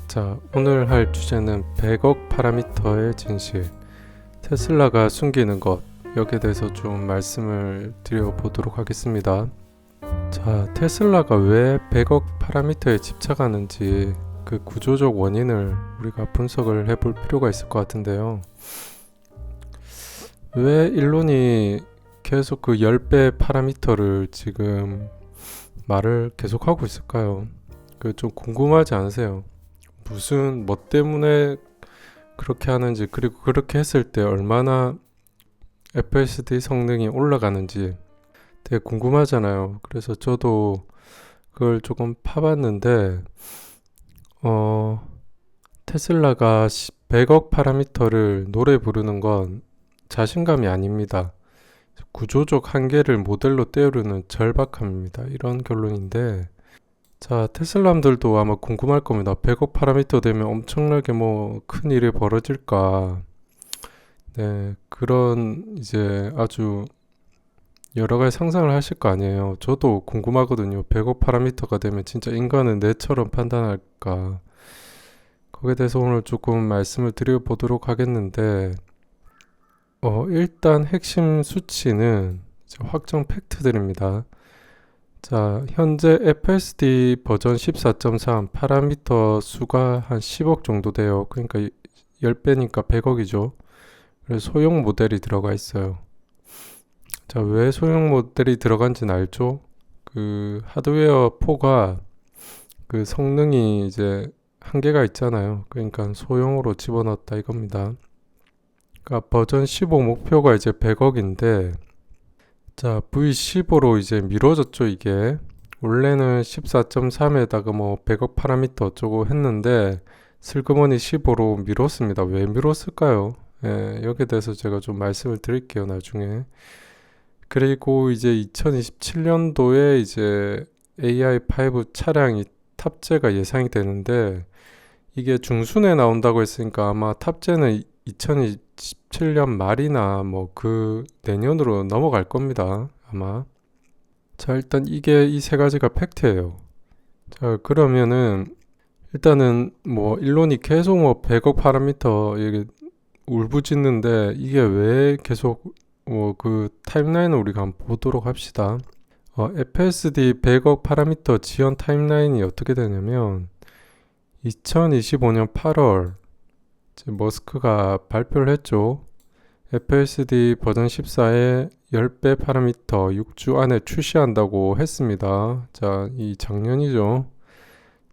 자, 오늘 할 주제는 100억 파라미터의 진실, 테슬라가 숨기는 것, 여기에 대해서 좀 말씀을 드려보도록 하겠습니다. 자, 테슬라가 왜 100억 파라미터에 집착하는지 그 구조적 원인을 우리가 분석을 해볼 필요가 있을 것 같은데요. 왜 일론이 계속 그 10배 파라미터를 지금 말을 계속하고 있을까요? 그 좀 궁금하지 않으세요? 무슨 뭐 때문에 그렇게 하는지, 그리고 그렇게 했을 때 얼마나 FSD 성능이 올라가는지 되게 궁금하잖아요. 그래서 저도 그걸 조금 파봤는데 테슬라가 100억 파라미터를 노래 부르는 건 자신감이 아닙니다. 구조적 한계를 모델로 떼우려는 절박함입니다. 이런 결론인데, 자, 테슬라람들도 아마 궁금할 겁니다. 100억 파라미터 되면 엄청나게 뭐 큰 일이 벌어질까. 네, 그런 이제 아주 여러 가지 상상을 하실 거 아니에요. 저도 궁금하거든요. 100억 파라미터가 되면 진짜 인간은 뇌처럼 판단할까. 거기에 대해서 오늘 조금 말씀을 드려보도록 하겠는데, 일단 핵심 수치는 이제 확정 팩트들입니다. 자, 현재 FSD 버전 14.3 파라미터 수가 한 10억 정도 돼요. 그러니까 10배니까 100억이죠. 그래서 소형 모델이 들어가 있어요. 자, 왜 소형 모델이 들어간지는 알죠? 그 하드웨어 4가 그 성능이 이제 한계가 있잖아요. 그러니까 소형으로 집어넣었다 이겁니다. 그러니까 버전 15 목표가 이제 100억인데, 자, V15로 이제 미뤄졌죠, 이게. 원래는 14.3에다가 뭐 100억 파라미터 어쩌고 했는데, 슬그머니 15로 미뤘습니다. 왜 미뤘을까요? 예, 여기에 대해서 제가 좀 말씀을 드릴게요, 나중에. 그리고 이제 2027년도에 이제 AI5 차량이 탑재가 예상이 되는데, 이게 중순에 나온다고 했으니까 아마 탑재는 2027년 말이나 뭐 그 내년으로 넘어갈 겁니다. 아마. 자, 일단 이게 이 세 가지가 팩트예요. 자, 그러면은 일단은 뭐 일론이 계속 뭐 100억 파라미터 이게 울부짖는데 이게 왜 계속 뭐 그 타임라인을 우리가 한번 보도록 합시다. FSD 100억 파라미터 지원 타임라인이 어떻게 되냐면 2025년 8월 머스크가 발표를 했죠. FSD 버전 14에 10배 파라미터 6주 안에 출시한다고 했습니다. 자, 이 작년이죠.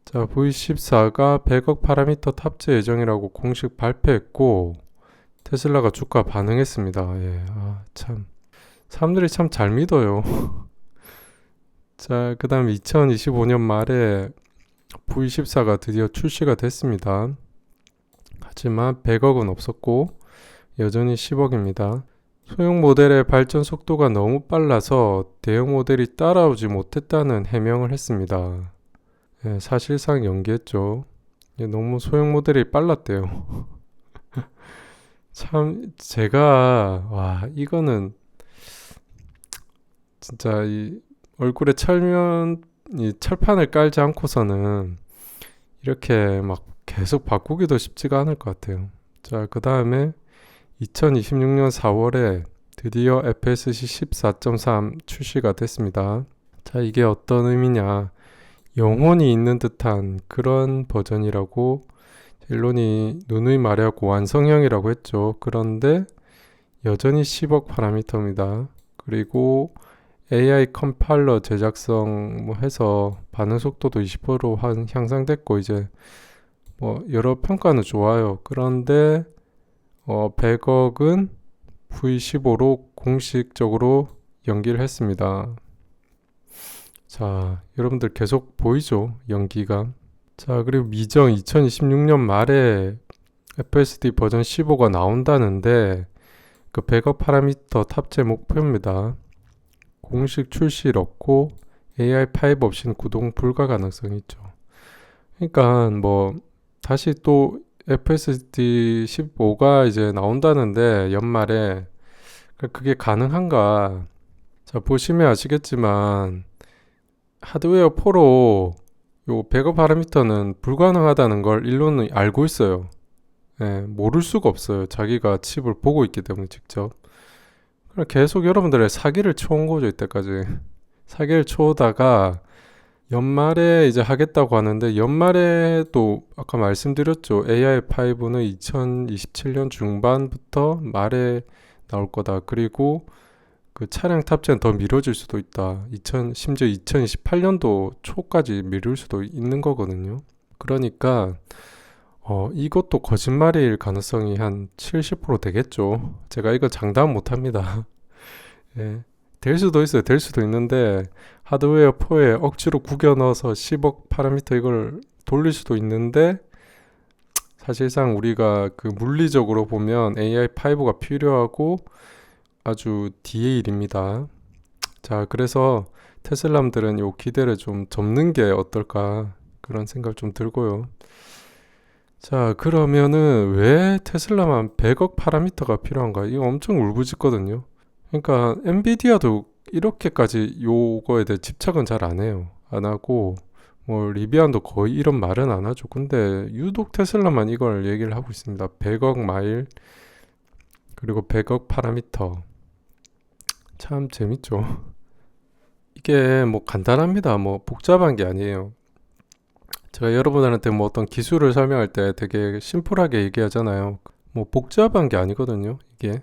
자, V14가 100억 파라미터 탑재 예정이라고 공식 발표했고, 테슬라가 주가 반응했습니다. 예, 참. 사람들이 참 잘 믿어요. 자, 그 다음 2025년 말에 V14가 드디어 출시가 됐습니다. 하지만 100억은 없었고, 여전히 10억입니다. 소형 모델의 발전 속도가 너무 빨라서 대형 모델이 따라오지 못했다는 해명을 했습니다. 예, 사실상 연기했죠. 너무 소형 모델이 빨랐대요. 참, 이거는 진짜 이 얼굴에 이 철판을 깔지 않고서는 이렇게 막 계속 바꾸기도 쉽지가 않을 것 같아요. 자, 그 다음에 2026년 4월에 드디어 FSC 14.3 출시가 됐습니다. 자, 이게 어떤 의미냐? 영혼이 있는 듯한 그런 버전이라고 일론이 누누이 말하고 완성형이라고 했죠. 그런데 여전히 10억 파라미터입니다. 그리고 AI 컴파일러 제작성 뭐 해서 반응 속도도 20% 향상됐고 이제 뭐 여러 평가는 좋아요. 그런데 100억은 V15로 공식적으로 연기를 했습니다. 자, 여러분들 계속 보이죠? 연기가. 자, 그리고 미정 2026년 말에 FSD 버전 15가 나온다는데 그 100억 파라미터 탑재 목표입니다. 공식 출시를 얻고 AI5 없이는 구동 불가 가능성이 있죠. 그러니까 뭐 다시 또 FSD 15가 이제 나온다는데 연말에 그게 가능한가? 자, 보시면 아시겠지만 하드웨어 4로 요 백업 파라미터는 불가능하다는 걸 일론은 알고 있어요. 예, 모를 수가 없어요. 자기가 칩을 보고 있기 때문에 직접. 그럼 계속 여러분들의 사기를 쳐온 거죠, 이때까지. 사기를 쳐오다가 연말에 이제 하겠다고 하는데, 연말에도 아까 말씀드렸죠. AI5는 2027년 중반부터 말에 나올 거다. 그리고 그 차량 탑재는 더 미뤄질 수도 있다. 심지어 2028년도 초까지 미룰 수도 있는 거거든요. 그러니까 이것도 거짓말일 가능성이 한 70% 되겠죠. 제가 이거 장담 못 합니다. 예. 될 수도 있어요. 될 수도 있는데 하드웨어 4에 억지로 구겨 넣어서 10억 파라미터 이걸 돌릴 수도 있는데 사실상 우리가 그 물리적으로 보면 AI5가 필요하고 아주 뒤의 일입니다. 자, 그래서 테슬라들은 요 기대를 좀 접는 게 어떨까 그런 생각 좀 들고요. 자, 그러면은 왜 테슬라만 100억 파라미터가 필요한가? 이거 엄청 울부짖거든요. 그러니까 엔비디아도 이렇게까지 요거에 대해 집착은 잘 안 해요. 안 하고 뭐 리비안도 거의 이런 말은 안 하죠. 근데 유독 테슬라만 이걸 얘기를 하고 있습니다. 100억 마일 그리고 100억 파라미터. 참 재밌죠. 이게 뭐 간단합니다. 뭐 복잡한 게 아니에요. 제가 여러분들한테 뭐 어떤 기술을 설명할 때 되게 심플하게 얘기하잖아요. 뭐 복잡한 게 아니거든요. 이게.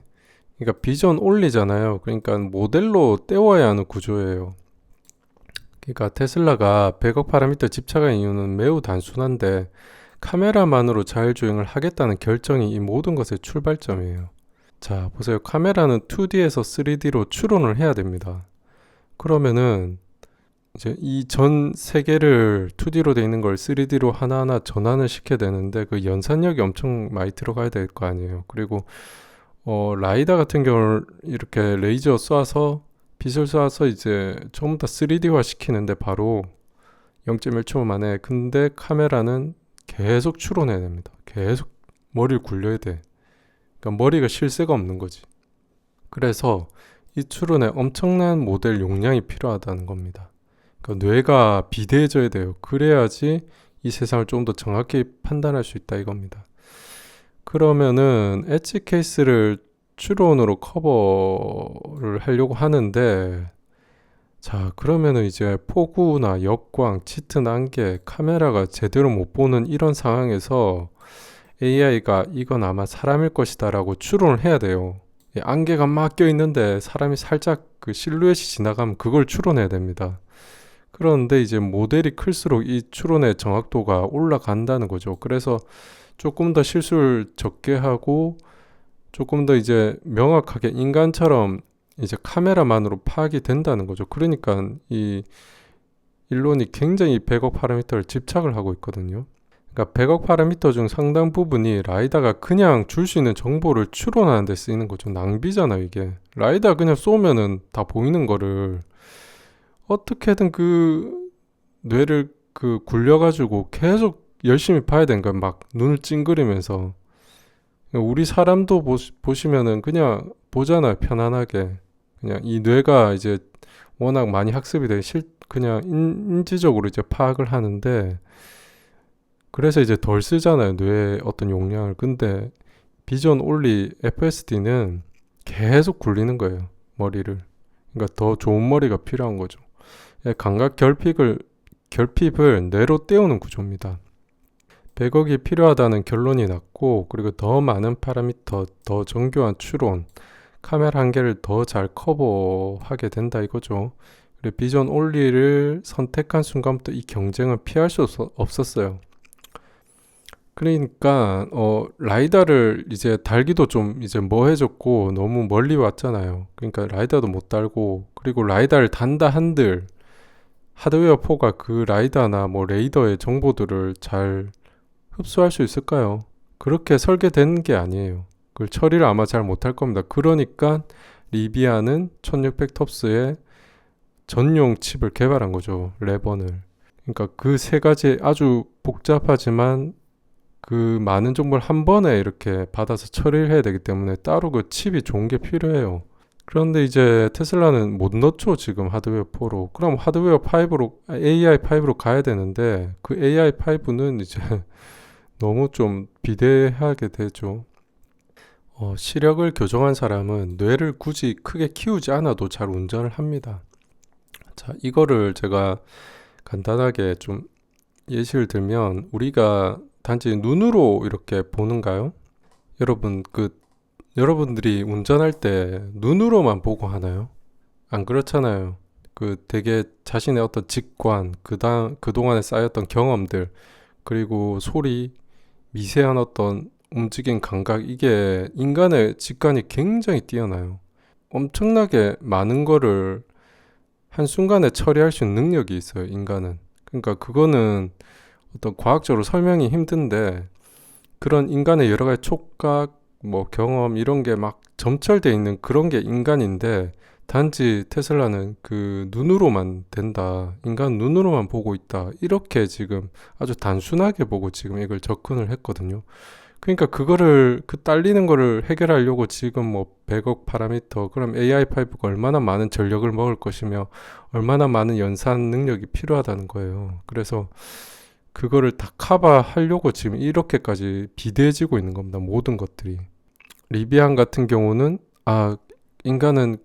그러니까 비전 올리잖아요. 그러니까 모델로 떼워야 하는 구조예요. 그러니까 테슬라가 100억 파라미터 집착한 이유는 매우 단순한데 카메라만으로 자율주행을 하겠다는 결정이 이 모든 것의 출발점이에요. 자, 보세요. 카메라는 2D에서 3D로 추론을 해야 됩니다. 그러면은 이제 이 전 세계를 2D로 돼 있는 걸 3D로 하나하나 전환을 시켜야 되는데 그 연산력이 엄청 많이 들어가야 될 거 아니에요. 그리고 라이다 같은 경우는 이렇게 레이저 쏴서 빛을 쏴서 이제 전부 다 3D화 시키는데 바로 0.1초 만에. 근데 카메라는 계속 추론해야 됩니다. 계속 머리를 굴려야 돼. 그러니까 머리가 쉴 새가 없는 거지. 그래서 이 추론에 엄청난 모델 용량이 필요하다는 겁니다. 그러니까 뇌가 비대해져야 돼요. 그래야지 이 세상을 좀 더 정확히 판단할 수 있다 이겁니다. 그러면은 엣지 케이스를 추론으로 커버를 하려고 하는데 자, 그러면은 이제 폭우나 역광, 짙은 안개, 카메라가 제대로 못 보는 이런 상황에서 AI가 이건 아마 사람일 것이다 라고 추론을 해야 돼요. 안개가 막 껴있는데 사람이 살짝 그 실루엣이 지나가면 그걸 추론해야 됩니다. 그런데 이제 모델이 클수록 이 추론의 정확도가 올라간다는 거죠. 그래서 조금 더 실수를 적게 하고 조금 더 이제 명확하게 인간처럼 이제 카메라만으로 파악이 된다는 거죠. 그러니까 이 일론이 굉장히 100억 파라미터를 집착을 하고 있거든요. 그러니까 100억 파라미터 중 상당 부분이 라이다가 그냥 줄 수 있는 정보를 추론하는 데 쓰이는 거죠. 낭비잖아요, 이게. 라이다 그냥 쏘면은 다 보이는 거를 어떻게든 그 뇌를 그 굴려가지고 계속 열심히 봐야 되는 거야. 막 눈을 찡그리면서. 우리 사람도 보시면은 그냥 보잖아요. 편안하게. 그냥 이 뇌가 이제 워낙 많이 학습이 돼 그냥 인지적으로 이제 파악을 하는데 그래서 이제 덜 쓰잖아요. 뇌의 어떤 용량을. 근데 비전 올리 FSD는 계속 굴리는 거예요. 머리를. 그러니까 더 좋은 머리가 필요한 거죠. 감각 결핍을 뇌로 때우는 구조입니다. 100억이 필요하다는 결론이 났고 그리고 더 많은 파라미터, 더 정교한 추론, 카메라 한 개를 더 잘 커버하게 된다 이거죠. 그리고 비전 올리를 선택한 순간부터 이 경쟁은 피할 수 없었어요. 그러니까 라이다를 이제 달기도 좀 이제 뭐해졌고 너무 멀리 왔잖아요. 그러니까 라이다도 못 달고 그리고 라이다를 단다 한들 하드웨어 4가 그 라이다나 뭐 레이더의 정보들을 잘 흡수할 수 있을까요? 그렇게 설계된 게 아니에요. 그걸 처리를 아마 잘 못할 겁니다. 그러니까 리비아는 1600 톱스의 전용 칩을 개발한 거죠. 레번을. 그러니까 그 세 가지 아주 복잡하지만 그 많은 정보를 한 번에 이렇게 받아서 처리를 해야 되기 때문에 따로 그 칩이 좋은 게 필요해요. 그런데 이제 테슬라는 못 넣죠, 지금 하드웨어 4로. 그럼 하드웨어 5로, AI 5로 가야 되는데, 그 AI 5는 이제 너무 좀 비대하게 되죠. 시력을 교정한 사람은 뇌를 굳이 크게 키우지 않아도 잘 운전을 합니다. 자, 이거를 제가 간단하게 좀 예시를 들면, 우리가 단지 눈으로 이렇게 보는가요? 여러분, 여러분들이 운전할 때 눈으로만 보고 하나요? 안 그렇잖아요. 되게 자신의 어떤 직관, 그동안에 쌓였던 경험들, 그리고 소리, 미세한 어떤 움직임 감각, 이게 인간의 직관이 굉장히 뛰어나요. 엄청나게 많은 거를 한순간에 처리할 수 있는 능력이 있어요, 인간은. 그러니까 그거는 어떤 과학적으로 설명이 힘든데, 그런 인간의 여러 가지 촉각, 뭐 경험 이런 게 막 점철돼 있는 그런 게 인간인데, 단지 테슬라는 그 눈으로만 된다. 인간 눈으로만 보고 있다. 이렇게 지금 아주 단순하게 보고 지금 이걸 접근을 했거든요. 그러니까 그거를 그 딸리는 거를 해결하려고 지금 뭐 100억 파라미터, 그럼 AI5가 얼마나 많은 전력을 먹을 것이며 얼마나 많은 연산 능력이 필요하다는 거예요. 그래서 그거를 다 커버하려고 지금 이렇게까지 비대해지고 있는 겁니다. 모든 것들이. 리비안 같은 경우는 인간은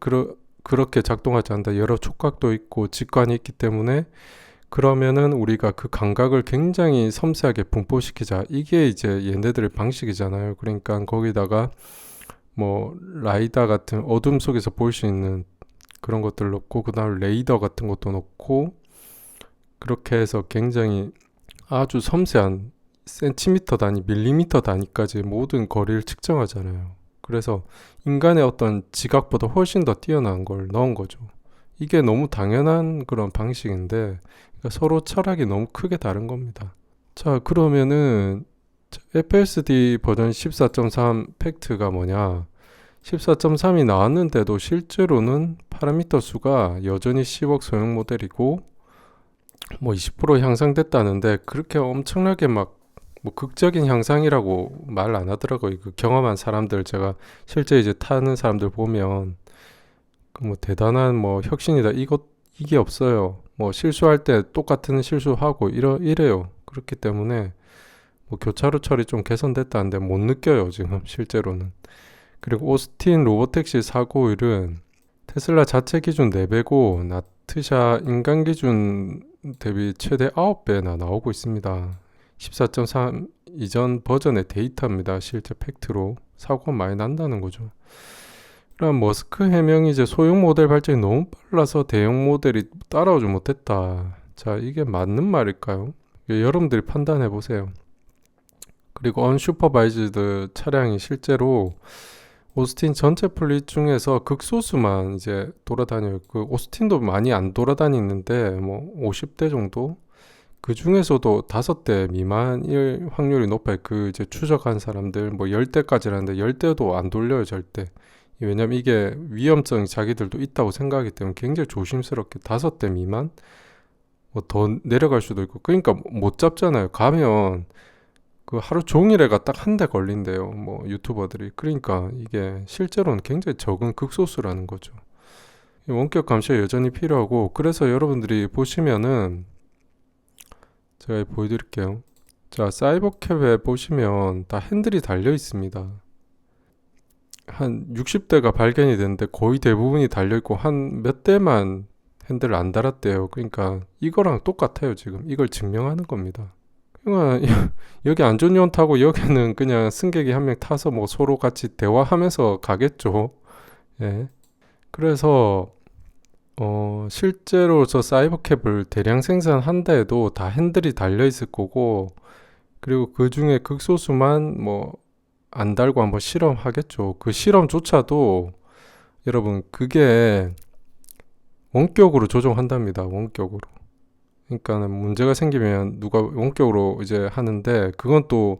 그렇게 작동하지 않는다. 여러 촉각도 있고 직관이 있기 때문에 그러면은 우리가 그 감각을 굉장히 섬세하게 분포시키자. 이게 이제 얘네들의 방식이잖아요. 그러니까 거기다가 뭐 라이다 같은 어둠 속에서 볼 수 있는 그런 것들 넣고 그다음 레이더 같은 것도 넣고 그렇게 해서 굉장히 아주 섬세한 센티미터 단위, 밀리미터 단위까지 모든 거리를 측정하잖아요. 그래서 인간의 어떤 지각보다 훨씬 더 뛰어난 걸 넣은 거죠. 이게 너무 당연한 그런 방식인데 그러니까 서로 철학이 너무 크게 다른 겁니다. 자, 그러면은 FSD 버전 14.3 팩트가 뭐냐? 14.3이 나왔는데도 실제로는 파라미터 수가 여전히 10억 소형 모델이고 뭐 20% 향상됐다는데 그렇게 엄청나게 막 뭐 극적인 향상이라고 말 안 하더라고요. 그 경험한 사람들 제가 실제 이제 타는 사람들 보면 그뭐 대단한 뭐 혁신이다 이게 없어요. 뭐 실수할 때 똑같은 실수하고 이래요. 그렇기 때문에 뭐 교차로 처리 좀 개선됐다는데 못 느껴요 지금 실제로는. 그리고 오스틴 로보택시 사고율은 테슬라 자체 기준 4배고 나트샤 인간 기준 대비 최대 9배나 나오고 있습니다. 14.3 이전 버전의 데이터입니다. 실제 팩트로 사고가 많이 난다는 거죠. 그럼 머스크 해명이 이제 소형 모델 발전이 너무 빨라서 대형 모델이 따라오지 못했다. 자, 이게 맞는 말일까요? 여러분들이 판단해 보세요. 그리고 언슈퍼바이즈드 차량이 실제로 오스틴 전체 플릿 중에서 극소수만 이제 돌아다녀요. 그 오스틴도 많이 안 돌아다니는데 뭐 50대 정도? 그 중에서도 5대 미만일 확률이 높아요. 그 이제 추적한 사람들 뭐 10대까지라는데 10대도 안 돌려요, 절대. 왜냐면 이게 위험성이 자기들도 있다고 생각하기 때문에 굉장히 조심스럽게 5대 미만 뭐 더 내려갈 수도 있고 그러니까 못 잡잖아요. 가면 그 하루 종일에가 딱 한 대 걸린대요. 뭐 유튜버들이. 그러니까 이게 실제로는 굉장히 적은 극소수라는 거죠. 원격 감시가 여전히 필요하고 그래서 여러분들이 보시면은 제가 보여드릴게요. 자, 사이버캡에 보시면 다 핸들이 달려 있습니다. 한 60대가 발견이 됐는데 거의 대부분이 달려 있고 한 몇 대만 핸들을 안 달았대요. 그러니까 이거랑 똑같아요, 지금. 이걸 증명하는 겁니다. 그러니까 여기 안전요원 타고 여기는 그냥 승객이 한 명 타서 뭐 서로 같이 대화하면서 가겠죠. 예. 그래서 실제로 저 사이버캡을 대량 생산한다 해도 다 핸들이 달려 있을 거고 그리고 그 중에 극소수만 뭐 안 달고 한번 실험하겠죠. 그 실험조차도 여러분 그게 원격으로 조종한답니다. 원격으로. 그러니까 문제가 생기면 누가 원격으로 이제 하는데 그건 또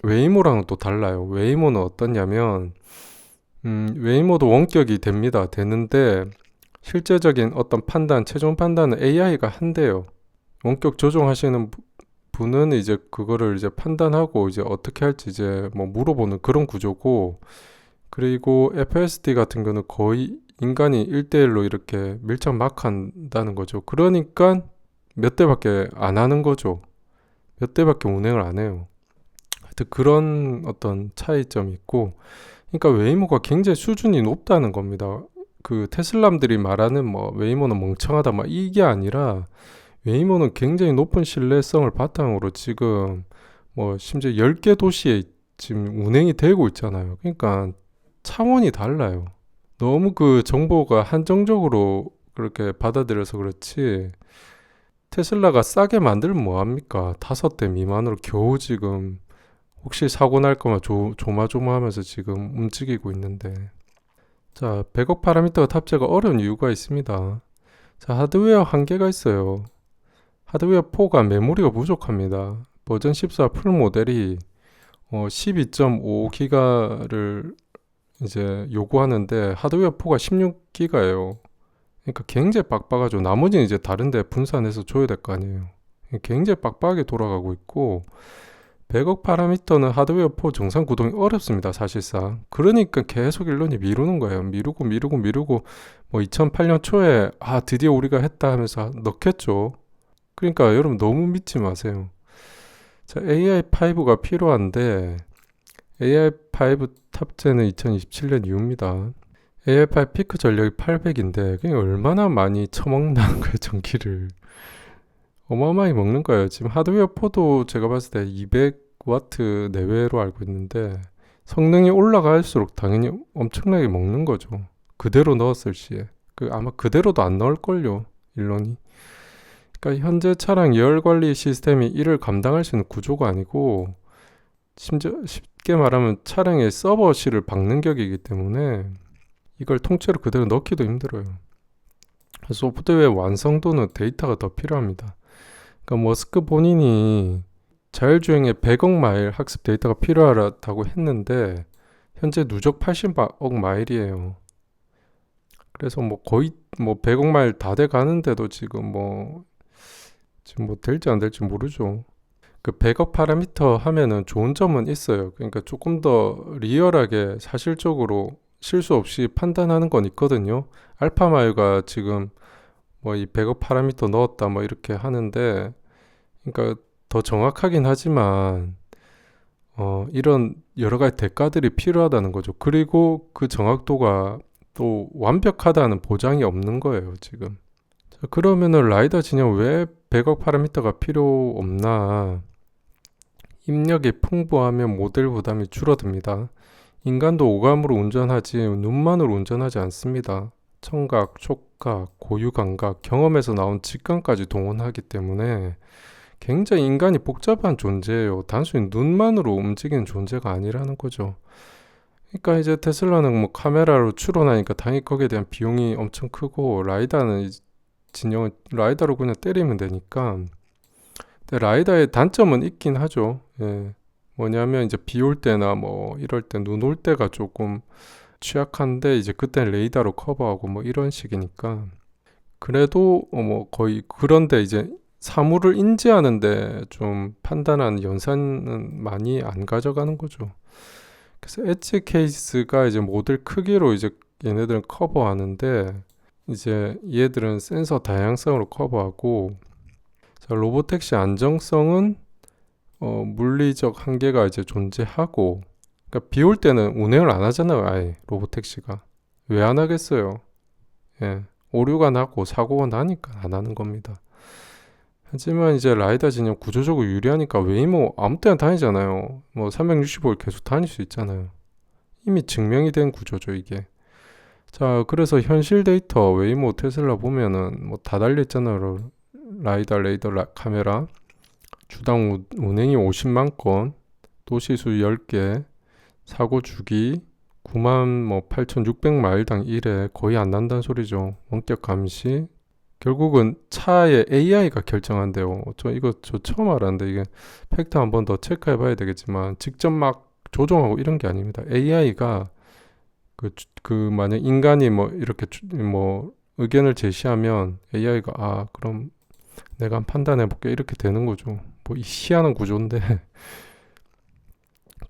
웨이모랑은 또 달라요. 웨이모는 어떠냐면 웨이모도 원격이 됩니다. 되는데 실제적인 어떤 판단, 최종 판단은 AI가 한대요. 원격 조종하시는 분은 이제 그거를 이제 판단하고 이제 어떻게 할지 이제 뭐 물어보는 그런 구조고 그리고 FSD 같은 경우는 거의 인간이 1대1로 이렇게 밀착 막 한다는 거죠. 그러니까 몇 대밖에 안 하는 거죠. 몇 대밖에 운행을 안 해요. 하여튼 그런 어떤 차이점이 있고, 그러니까 웨이모가 굉장히 수준이 높다는 겁니다. 그 테슬람들이 말하는 뭐 웨이모는 멍청하다 막 이게 아니라 웨이모는 굉장히 높은 신뢰성을 바탕으로 지금 뭐 심지어 10개 도시에 지금 운행이 되고 있잖아요. 그러니까 차원이 달라요. 너무 그 정보가 한정적으로 그렇게 받아들여서 그렇지, 테슬라가 싸게 만들면 뭐합니까? 5대 미만으로 겨우 지금 혹시 사고 날 거면 조마조마하면서 지금 움직이고 있는데, 자, 100억 파라미터 탑재가 어려운 이유가 있습니다. 자, 하드웨어 한계가 있어요. 하드웨어 4가 메모리가 부족합니다. 버전 14 풀 모델이 12.5기가를 이제 요구하는데 하드웨어 4가 16기가예요. 그러니까 굉장히 빡빡하죠. 나머지는 이제 다른데 분산해서 줘야 될 거 아니에요. 굉장히 빡빡하게 돌아가고 있고, 100억 파라미터는 하드웨어 4 정상 구동이 어렵습니다, 사실상. 그러니까 계속 일론이 미루는 거예요. 미루고 뭐 2008년 초에 드디어 우리가 했다 하면서 넣겠죠. 그러니까 여러분 너무 믿지 마세요. 자, AI5가 필요한데 AI5 탑재는 2027년 이후입니다. AI5 피크 전력이 800인데 그게 얼마나 많이 처먹는다는 거예요, 전기를. 어마어마하게 먹는 거예요. 지금 하드웨어 4도 제가 봤을 때 200와트 내외로 알고 있는데 성능이 올라갈수록 당연히 엄청나게 먹는 거죠. 그대로 넣었을 시에. 아마 그대로도 안 넣을걸요, 일론이. 그러니까 현재 차량 열 관리 시스템이 이를 감당할 수 있는 구조가 아니고, 심지어 쉽게 말하면 차량의 서버실을 박는 격이기 때문에 이걸 통째로 그대로 넣기도 힘들어요. 소프트웨어 완성도는 데이터가 더 필요합니다. 그러니까 머스크 본인이 자율주행에 100억 마일 학습 데이터가 필요하다고 했는데 현재 누적 80억 마일이에요. 그래서 뭐 거의 뭐 100억 마일 다 돼 가는데도 지금 뭐 될지 안 될지 모르죠. 그 100억 파라미터 하면은 좋은 점은 있어요. 그러니까 조금 더 리얼하게 사실적으로 실수 없이 판단하는 건 있거든요. 알파마유가 지금 뭐 이 100억 파라미터 넣었다 뭐 이렇게 하는데, 그러니까 더 정확하긴 하지만 이런 여러 가지 대가들이 필요하다는 거죠. 그리고 그 정확도가 또 완벽하다는 보장이 없는 거예요, 지금. 자, 그러면은 라이더 진영 왜 100억 파라미터가 필요 없나? 입력이 풍부하면 모델 부담이 줄어듭니다. 인간도 오감으로 운전하지 눈만으로 운전하지 않습니다. 청각, 촉각, 고유 감각, 경험에서 나온 직감까지 동원하기 때문에 굉장히 인간이 복잡한 존재예요. 단순히 눈만으로 움직이는 존재가 아니라는 거죠. 그러니까 이제 테슬라는 뭐 카메라로 추론하니까 당연히 거기에 대한 비용이 엄청 크고, 라이다는 진영은 라이다로 그냥 때리면 되니까. 근데 라이다의 단점은 있긴 하죠. 예. 뭐냐면 이제 비 올 때나 뭐 이럴 때 눈 올 때가 조금 취약한데 이제 그때는 레이더로 커버하고 뭐 이런 식이니까. 그래도 뭐 거의, 그런데 이제 사물을 인지하는데 좀 판단하는 연산은 많이 안 가져가는 거죠. 그래서 엣지 케이스가 이제 모델 크기로 이제 얘네들은 커버하는데, 이제 얘들은 센서 다양성으로 커버하고, 자, 로보택시 안정성은 물리적 한계가 이제 존재하고, 그러니까 비 올 때는 운행을 안 하잖아요, 아예 로보택시가. 왜 안 하겠어요? 예, 오류가 나고 사고가 나니까 안 하는 겁니다. 하지만 이제 라이다 진영 구조적으로 유리하니까 웨이모 아무 때나 다니잖아요. 뭐 365일 계속 다닐 수 있잖아요. 이미 증명이 된 구조죠, 이게. 자, 그래서 현실 데이터 웨이모 테슬라 보면은 뭐 다 달려있잖아요. 라이다, 레이더, 카메라. 주당 운행이 50만 건, 도시수 10개, 사고 주기 9만 뭐 8,600마일당 1회, 거의 안 난다는 소리죠. 원격 감시. 결국은 차의 AI가 결정한대요. 저 처음 알았는데, 이게 팩트 한 번 더 체크해 봐야 되겠지만 직접 막 조종하고 이런 게 아닙니다. AI가 만약 인간이 뭐 이렇게 뭐 의견을 제시하면 AI가 그럼 내가 한번 판단해 볼게 이렇게 되는 거죠. 뭐 희한한 구조인데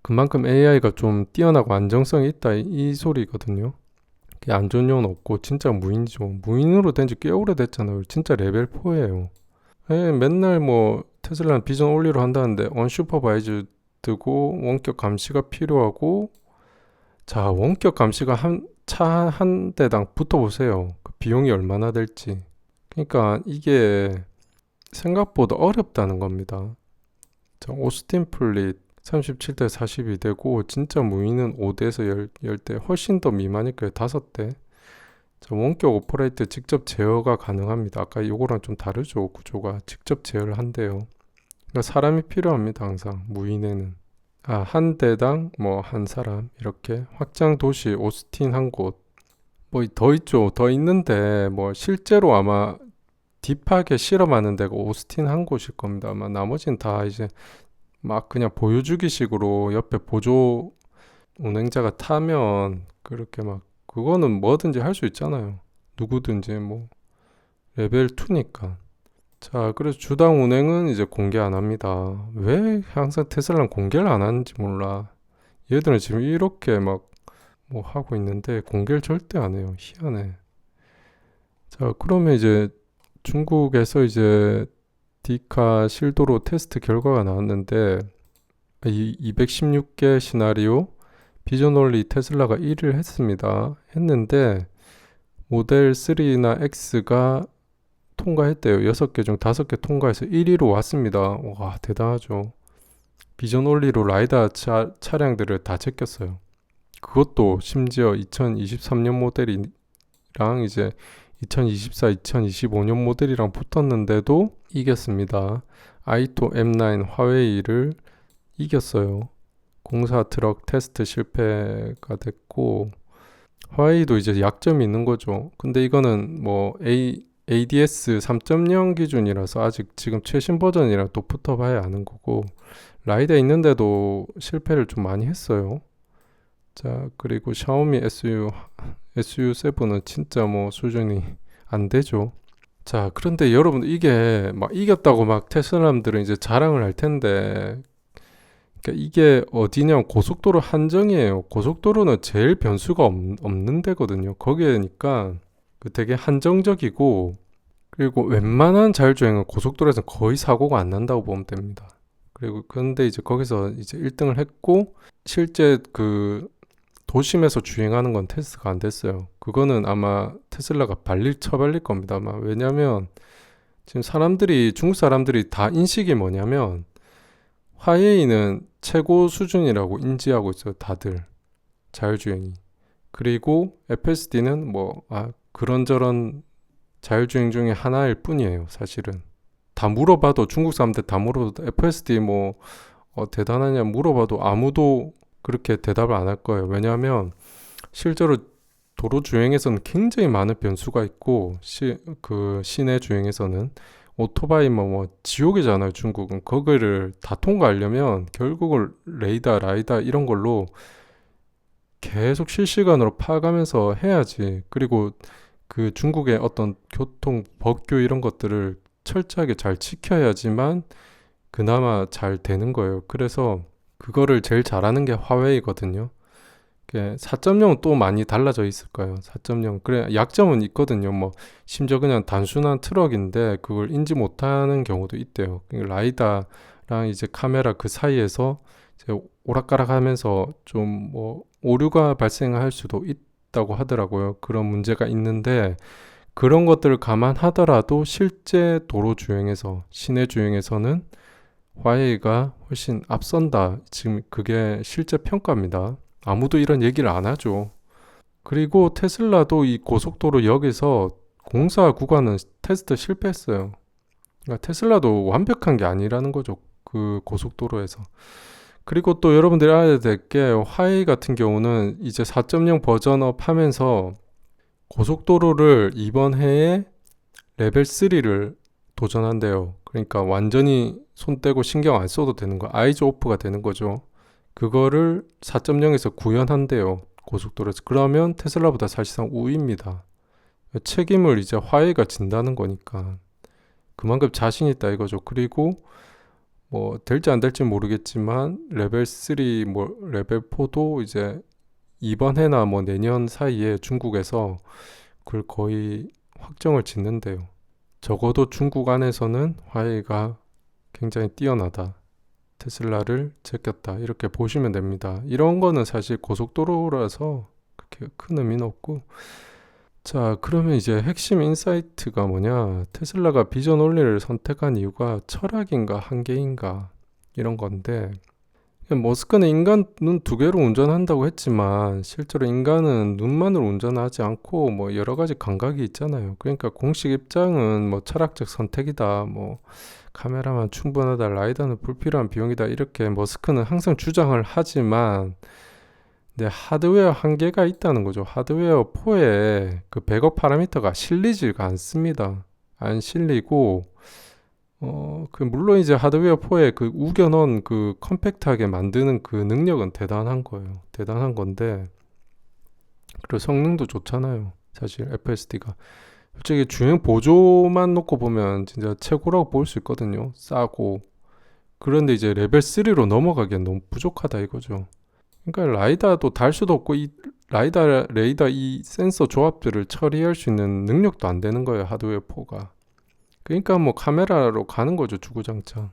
그만큼 AI가 좀 뛰어나고 안정성이 있다 이 소리거든요. 안전 요원 없고 진짜 무인이죠. 무인으로 된 지 꽤 오래됐잖아요. 진짜 레벨 4예요. 맨날 뭐 테슬라는 비전 올리로 한다는데 언슈퍼바이즈 뜨고 원격 감시가 필요하고, 자, 원격 감시가 차 한 대당 붙어보세요. 그 비용이 얼마나 될지. 그러니까 이게 생각보다 어렵다는 겁니다. 자, 오스틴 플릿 37대 42대고 진짜 무인은 5대에서 10대, 훨씬 더 미만일 거예요. 5대. 자, 원격 오퍼레이터 직접 제어가 가능합니다. 아까 요거랑 좀 다르죠. 구조가 직접 제어를 한대요. 그러니까 사람이 필요합니다. 항상 무인에는. 한 대당 뭐 한 사람 이렇게. 확장 도시 오스틴 한 곳. 뭐 더 있죠. 더 있는데 뭐 실제로 아마 딥하게 실험하는 데가 오스틴 한 곳일 겁니다. 아마 나머지는 다 이제 막 그냥 보여주기식으로 옆에 보조 운행자가 타면 그렇게 막, 그거는 뭐든지 할 수 있잖아요. 누구든지 뭐 레벨 2니까. 자, 그래서 주당 운행은 이제 공개 안 합니다. 왜 항상 테슬라는 공개를 안 하는지 몰라. 얘들은 지금 이렇게 막 뭐 하고 있는데 공개를 절대 안 해요. 희한해. 자, 그러면 이제 중국에서 이제 디카 실도로 테스트 결과가 나왔는데, 이 216개 시나리오 비전 올리 테슬라가 1위를 했는데 모델 3나 X가 통과했대요. 6개 중 5개 통과해서 1위로 왔습니다. 와, 대단하죠. 비전 올리로 라이다 차량들을 다 제꼈어요. 그것도 심지어 2023년 모델이랑 이제 2024, 2025년 모델이랑 붙었는데도 이겼습니다. 아이토 M9 화웨이를 이겼어요. 공사 트럭 테스트 실패가 됐고, 화웨이도 이제 약점이 있는 거죠. 근데 이거는 뭐 ADS 3.0 기준이라서 아직 지금 최신 버전이랑 또 붙어봐야 아는 거고, 라이드에 있는데도 실패를 좀 많이 했어요. 자, 그리고 샤오미 SU7은 진짜 뭐 수준이 안 되죠. 자, 그런데 여러분, 이게 막 이겼다고 막 테슬라람들은 이제 자랑을 할 텐데, 그러니까 이게 어디냐, 고속도로 한정이에요. 고속도로는 제일 변수가 없는 데거든요. 거기니까 그 되게 한정적이고, 그리고 웬만한 자율주행은 고속도로에서 거의 사고가 안 난다고 보면 됩니다. 그리고 근데 이제 거기서 이제 1등을 했고, 실제 그 도심에서 주행하는 건 테스트가 안 됐어요. 그거는 아마 테슬라가 처발릴 겁니다. 아마. 왜냐면 지금 중국 사람들이 다 인식이 뭐냐면 화웨이는 최고 수준이라고 인지하고 있어요. 다들. 자율주행이. 그리고 FSD는 뭐 그런저런 자율주행 중에 하나일 뿐이에요. 사실은. 다 물어봐도, 중국 사람들 다 물어봐도 FSD 뭐 대단하냐 물어봐도 아무도 그렇게 대답을 안 할 거예요. 왜냐하면 실제로 도로 주행에서는 굉장히 많은 변수가 있고, 그 시내 주행에서는 오토바이 뭐 지옥이잖아요. 중국은 거기를 다 통과하려면 결국은 레이더, 라이다 이런 걸로 계속 실시간으로 파가면서 해야지. 그리고 그 중국의 어떤 교통 법규 이런 것들을 철저하게 잘 지켜야지만 그나마 잘 되는 거예요. 그래서 그거를 제일 잘하는 게 화웨이거든요. 4.0은 또 많이 달라져 있을 거예요. 4.0. 그래, 약점은 있거든요. 뭐, 심지어 그냥 단순한 트럭인데 그걸 인지 못하는 경우도 있대요. 라이다랑 이제 카메라 그 사이에서 이제 오락가락 하면서 좀 뭐, 오류가 발생할 수도 있다고 하더라고요. 그런 문제가 있는데, 그런 것들을 감안하더라도 실제 도로 주행에서, 시내 주행에서는 화웨이가 훨씬 앞선다. 지금 그게 실제 평가입니다. 아무도 이런 얘기를 안 하죠. 그리고 테슬라도 이 고속도로 역에서 공사 구간은 테스트 실패했어요. 그러니까 테슬라도 완벽한 게 아니라는 거죠. 그 고속도로에서. 그리고 또 여러분들이 알아야 될 게, 화웨이 같은 경우는 이제 4.0 버전업 하면서 고속도로를 이번 해에 레벨 3를 도전한대요. 그러니까 완전히 손 떼고 신경 안 써도 되는 거, 아이즈 오프가 되는 거죠. 그거를 4.0에서 구현한대요. 고속도로에서. 그러면 테슬라보다 사실상 우위입니다. 책임을 이제 화웨이가 진다는 거니까 그만큼 자신 있다 이거죠. 그리고 뭐 될지 안 될지 모르겠지만 레벨 3, 뭐 레벨 4도 이제 이번 해나 뭐 내년 사이에 중국에서 그걸 거의 확정을 짓는데요. 적어도 중국 안에서는 화웨이가 굉장히 뛰어나다. 테슬라를 제꼈다. 이렇게 보시면 됩니다. 이런 거는 사실 고속도로라서 그렇게 큰 의미는 없고. 자, 그러면 이제 핵심 인사이트가 뭐냐? 테슬라가 비전 원리를 선택한 이유가 철학인가 한계인가 이런 건데, 머스크는 인간 눈 두 개로 운전한다고 했지만 실제로 인간은 눈만으로 운전하지 않고 뭐 여러 가지 감각이 있잖아요. 그러니까 공식 입장은 뭐 철학적 선택이다, 뭐 카메라만 충분하다, 라이다는 불필요한 비용이다 이렇게 머스크는 항상 주장을 하지만 근데 하드웨어 한계가 있다는 거죠. 하드웨어 4에 그 백업 파라미터가 실리지가 않습니다. 안 실리고 그 물론 이제 하드웨어 4에 그 우겨 넣은 그 컴팩트하게 만드는 그 능력은 대단한 거예요. 대단한 건데 그리고 성능도 좋잖아요. 사실 FSD가 솔직히 주행 보조만 놓고 보면 진짜 최고라고 볼 수 있거든요. 싸고 그런데 이제 레벨 3로 넘어가기엔 너무 부족하다 이거죠. 그러니까 라이다도 달 수도 없고 이 라이다, 레이더 이 센서 조합들을 처리할 수 있는 능력도 안 되는 거예요. 하드웨어 4가. 그러니까 뭐 카메라로 가는 거죠. 주구장창.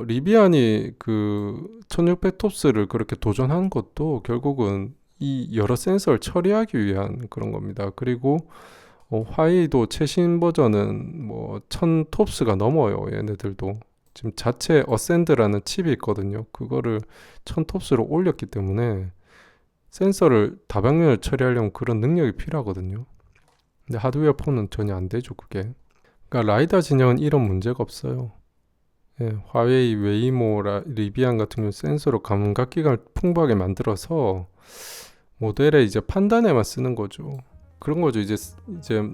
리비안이 그 1600 톱스를 그렇게 도전한 것도 결국은 이 여러 센서를 처리하기 위한 그런 겁니다. 그리고 화웨이도 최신 버전은 뭐 1000 톱스가 넘어요. 얘네들도. 지금 자체 어센드라는 칩이 있거든요. 그거를 1000 톱스로 올렸기 때문에 센서를 다방면을 처리하려면 그런 능력이 필요하거든요. 근데 하드웨어 4는 전혀 안 되죠, 그게. 그러니까 라이다 진영은 이런 문제가 없어요. 예, 화웨이, 웨이모, 리비안 같은 경우 센서로 감각기관을 풍부하게 만들어서 모델의 이제 판단에만 쓰는 거죠. 그런 거죠. 이제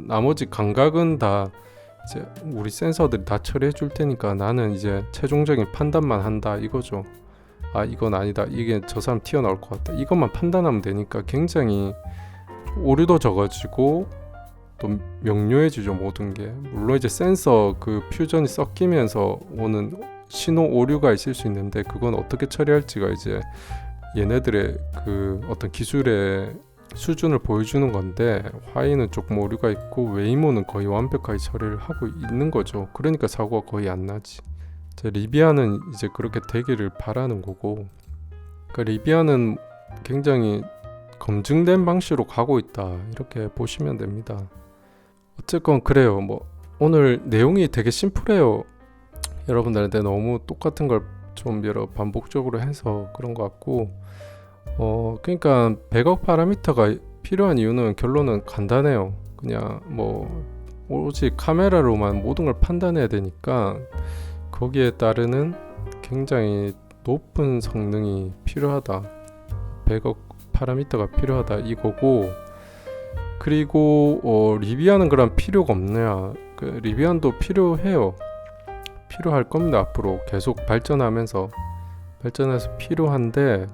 나머지 감각은 다 이제 우리 센서들이 다 처리해 줄 테니까 나는 이제 최종적인 판단만 한다 이거죠. 아 이건 아니다. 이게 저 사람 튀어나올 것 같다. 이것만 판단하면 되니까 굉장히 오류도 적어지고 또 명료해지죠 모든 게. 물론 이제 센서 그 퓨전이 섞이면서 오는 신호 오류가 있을 수 있는데 그건 어떻게 처리할지가 이제 얘네들의 그 어떤 기술의 수준을 보여주는 건데 화이는 조금 오류가 있고 웨이모는 거의 완벽하게 처리를 하고 있는 거죠. 그러니까 사고가 거의 안 나지. 리비아는 이제 그렇게 되기를 바라는 거고 그 리비아는 굉장히 검증된 방식으로 가고 있다 이렇게 보시면 됩니다. 어쨌건 그래요. 뭐 오늘 내용이 되게 심플해요. 여러분들한테 너무 똑같은 걸 좀 여러 반복적으로 해서 그런 것 같고 그러니까 백업 파라미터가 필요한 이유는 결론은 간단해요. 그냥 뭐 오직 카메라로만 모든 걸 판단해야 되니까 거기에 따르는 굉장히 높은 성능이 필요하다. 백업 파라미터가 필요하다 이거고 그리고 리비안은 그럼 필요가 없냐? 그 리비안도 필요해요. 필요할 겁니다. 앞으로 계속 발전해서 필요한데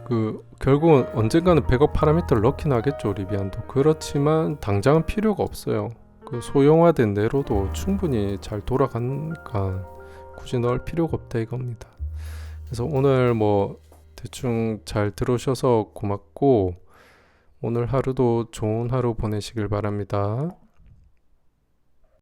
그 결국은 언젠가는 백업 파라미터를 넣긴 하겠죠. 리비안도. 그렇지만 당장은 필요가 없어요. 그 소형화된 내로도 충분히 잘 돌아가니까 굳이 넣을 필요가 없다 이겁니다. 그래서 오늘 뭐 대충 잘 들으셔서 고맙고 오늘 하루도 좋은 하루 보내시길 바랍니다.